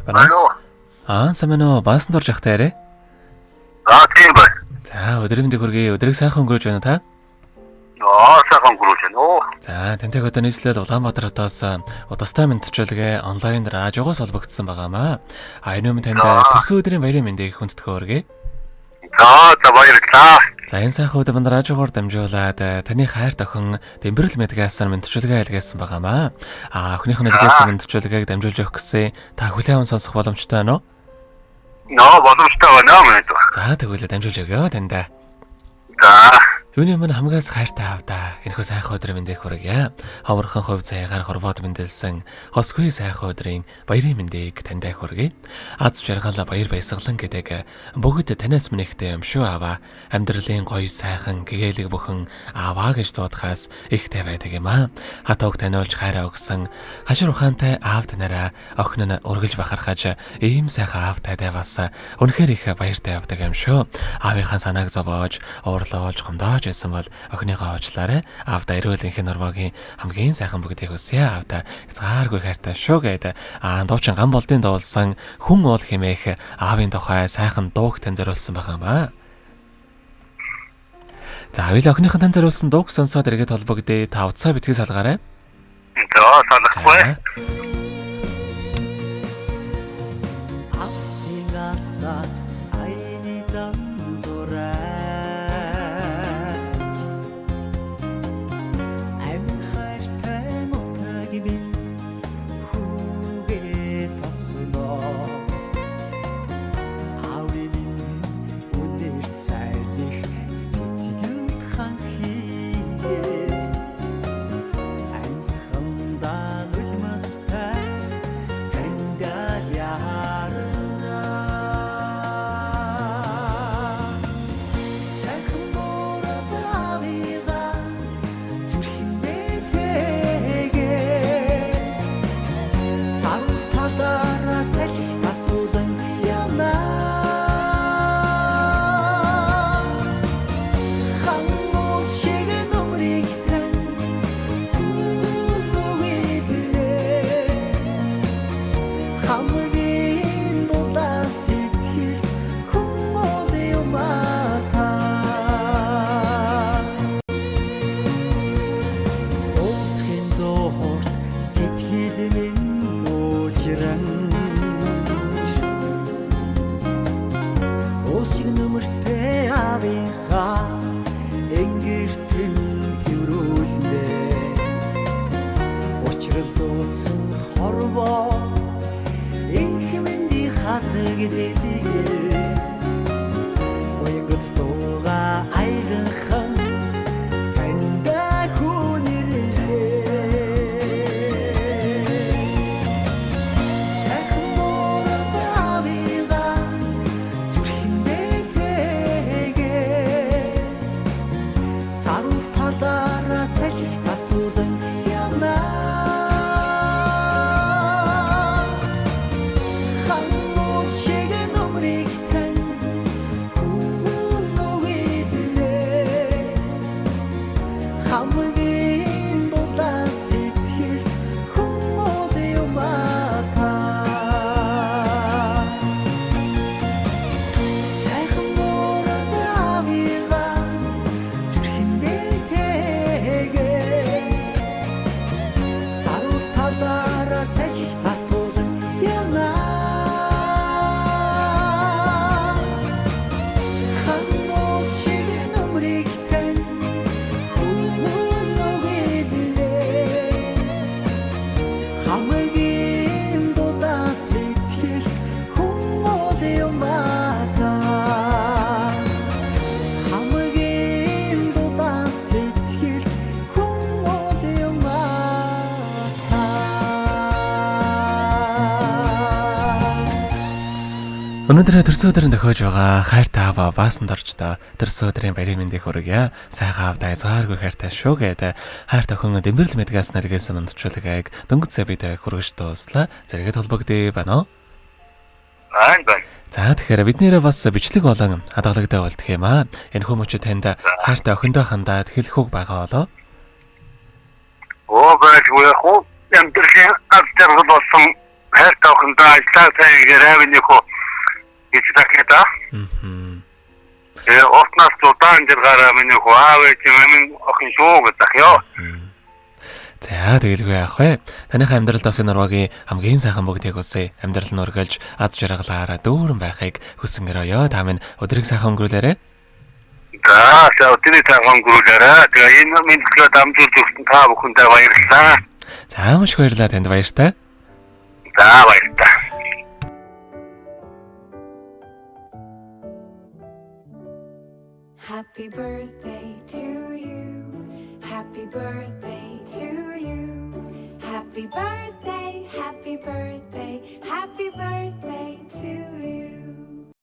Алло. Самано баасан дорж ахтай ярэ. Тийм бай. За өдрийн мэндийг хүргэе. Өдрийг сайхан өнгөрөөж байна та? Сайхан өнгөрөөж байна. За тэнтэй одоо нийслэл Улаанбаатар хотоос удастай мэдчилгээ онлайн радиогоос холбогдсон байгаамаа. Энэ өмнө танд төрсөн өдрийн баярын мэндийг хүндэтгэн хүргэе. За баярлалаа. За энэ сайхан өдөр радиогоор дамжуулаад таны хайрт охин Дэмбэрэл Медгасан мэдчилгээ илгээсэн байгаамаа. Охиных нь илгээсэн мэдчилгээг дамжуулж өгөх гэсэн та хүлээн аван сонсох боломжтой байна уу? Боломжтой байна. За тэгвэл дамжуулж өгөө тандаа. За. Юуны өмнө хамгаас хайртай авда. Энэхүү сайхан өдрийн мэндийг хүргье. Ховорхон хувь цагаар хорвоод мэндэлсэн хосгүй сайхан өдрийн баярын мэндийг тандаа хүргэе. Аз жаргал баяр баясгалан гэдэг бүгд танаас минийхтэй юм шүү аваа. Амьдралын гоё сайхан гэгээлэг бүхэн аваа гэж дуудахаас ихтэй байдаг юм аа. Хатог таниулж хайраа өгсөн хашир ухаантай аав танараа охин нь ургилж бахархаж ийм сайхан аавтай бас үнэхээр их баяртай явдаг юм шүү. Аавынхаа санааг зовоож, уурлуулж, гомдоож байсан бол охиныхоо уучлаарай. Аавда эрүүлэнх норвогийн хамгийн сайхан бүгдийг хүсье. Аавда хязгааргүй хайртай шүү гэдэг. Дуучин ган болдын дуулсан хүн уул хэмээх аавын тухай сайхан дууг тань зориулсан байгаа юм аа. За хоёул охиныхон тань зориулсан дууг сонсоод эргээд холбогдъё. Та утсаа битгий салгаарай. За салгахгүй. Авсигасаас айни замзураа Өнөөдөр төрсөн өдрийн тохиож байгаа хайртай аава баасан дорж та төрсөн өдрийн баярын мэндийг хүргье. Сайхан аавда хязгааргүй хайртай шүү гэдэг хайртай охин Дэмбэрэл Медгаас нэлгээсэн мандчилгааг дөнгөж сабитай хүргэж дууслаа. Зэрэгэд холбогдъё байна уу? Байна. За тэгэхээр бид нэрээ бас бичлэг болон хадгалагтай болдох юм аа. Энэ хүмүүст танд хайртай охиндоо хандаад хэлэх үг байгаа болоо. Байж үех юм дэрхэн авдар болсон хайртайхандаа ажиллаа сайн гэрээвний хөө ичдакета. Оснаас тутаан зэрэгаараа миний хөө аавч минь охин шууг дах ёо. За тэгэлгүй яах вэ? Таныхаа амьдралд бас энэ урвагийн хамгийн сайхан бүгдийг үсэ амьдрал нь ургалж аз жаргалаараа дүүрэн байхыг хүсэн өрөөё. Та минь өдрийг сайхан өнгөрүүлээрэй. За өдрийг сайхан өнгөрүүлээрэй. Тэгээ энэ мэдлэгээ дамжуулж өгсөн та бүхэндээ баярлалаа. За маш их баярлалаа танд баяртай. За баярлалаа. Happy birthday to you. Happy birthday to you. Happy birthday, happy birthday, happy birthday to